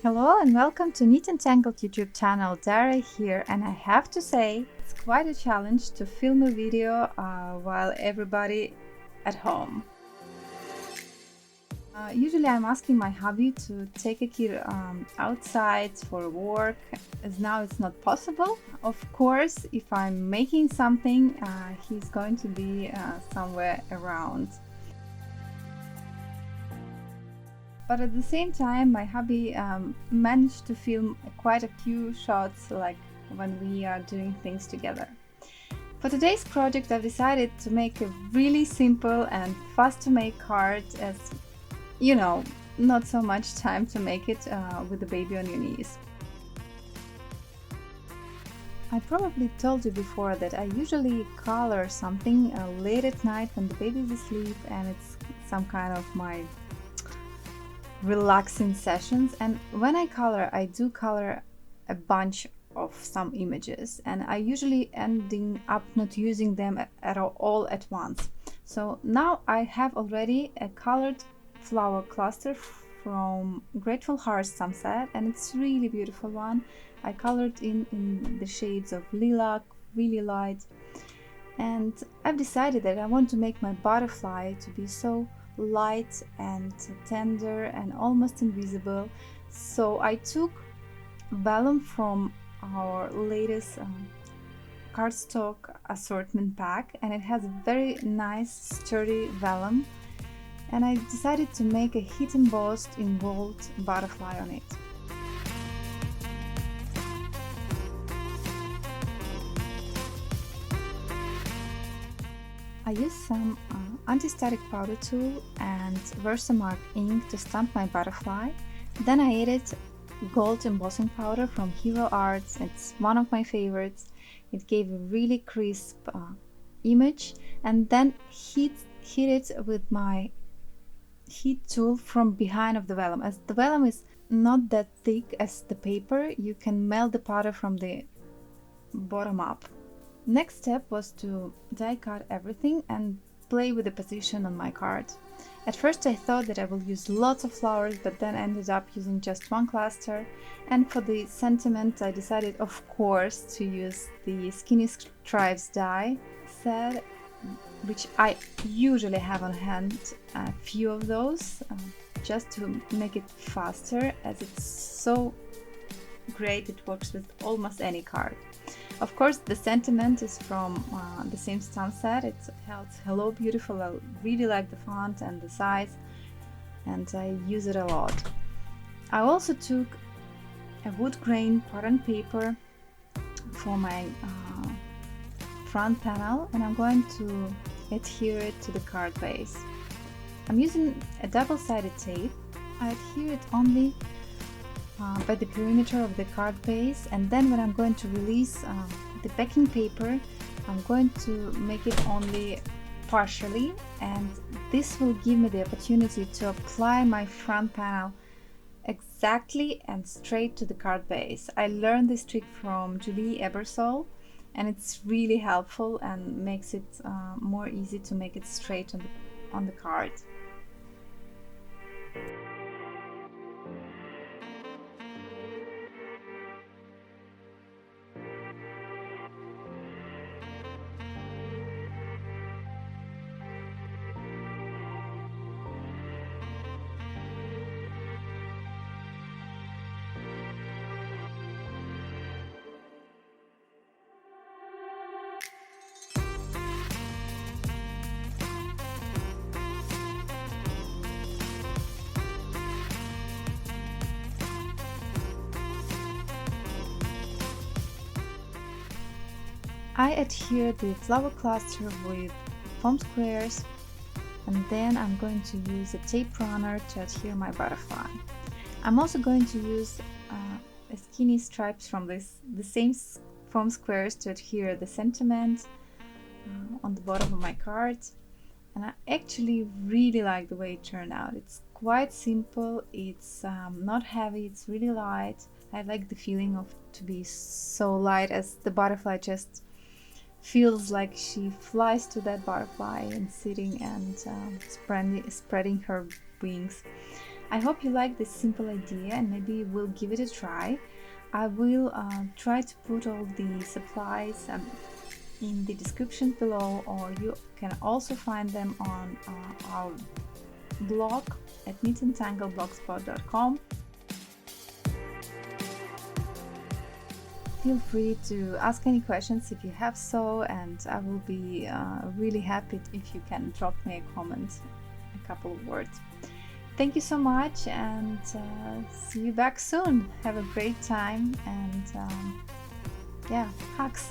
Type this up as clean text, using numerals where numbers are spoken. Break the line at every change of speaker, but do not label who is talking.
Hello and welcome to Neat and Tangled YouTube channel. Dara here, and I have to say it's quite a challenge to film a video while everybody at home. Usually I'm asking my hubby to take a kid outside for work, as now it's not possible. Of course, if I'm making something, he's going to be somewhere around. But at the same time, my hubby managed to film quite a few shots, like when we are doing things together. For today's project, I've decided to make a really simple and fast to make card, as you know, not so much time to make it with the baby on your knees. I probably told you before that I usually color something late at night when the baby is asleep, and it's some kind of my relaxing sessions. And when I color, I do color a bunch of some images, and I usually ending up not using them at all at once. So now I have already a colored flower cluster from Grateful Heart Sunset, and it's really beautiful one. I colored in the shades of lilac, really light, and I've decided that I want to make my butterfly to be so light and tender and almost invisible. So I took vellum from our latest cardstock assortment pack, and it has a very nice sturdy vellum, and I decided to make a heat embossed in gold butterfly on it. I used some anti-static powder tool and Versamark ink to stamp my butterfly. Then I added gold embossing powder from Hero Arts. It's one of my favorites. It gave a really crisp image, and then heat it with my heat tool from behind of the vellum. As the vellum is not that thick as the paper, you can melt the powder from the bottom up. Next step was to die cut everything and play with the position on my card. At first I thought that I will use lots of flowers, but then ended up using just one cluster. And for the sentiment, I decided, of course, to use the Skinny Stripes die set, which I usually have on hand a few of those, just to make it faster, as it's so great. It works with almost any card. Of course, the sentiment is from the same stamp set. It's held Hello Beautiful. I really like the font and the size, and I use it a lot. I also took a wood grain pattern paper for my front panel, and I'm going to adhere it to the card base. I'm using a double-sided tape. I adhere it only by the perimeter of the card base, and then when I'm going to release the backing paper, I'm going to make it only partially, and this will give me the opportunity to apply my front panel exactly and straight to the card base. I learned this trick from Julie Ebersole, and it's really helpful and makes it more easy to make it straight on the card. I adhere the flower cluster with foam squares, and then I'm going to use a tape runner to adhere my butterfly. I'm also going to use a Skinny Stripes from the same foam squares to adhere the sentiment on the bottom of my card, and I actually really like the way it turned out. It's quite simple, it's not heavy, it's really light. I like the feeling of to be so light, as the butterfly just feels like she flies to that butterfly and sitting and spreading her wings. I hope you like this simple idea and maybe we'll give it a try. I will try to put all the supplies in the description below, or you can also find them on our blog at neatandtangledblogspot.com. Feel free to ask any questions if you have so, and I will be really happy if you can drop me a comment, a couple of words. Thank you so much, and see you back soon. Have a great time, and yeah, hugs.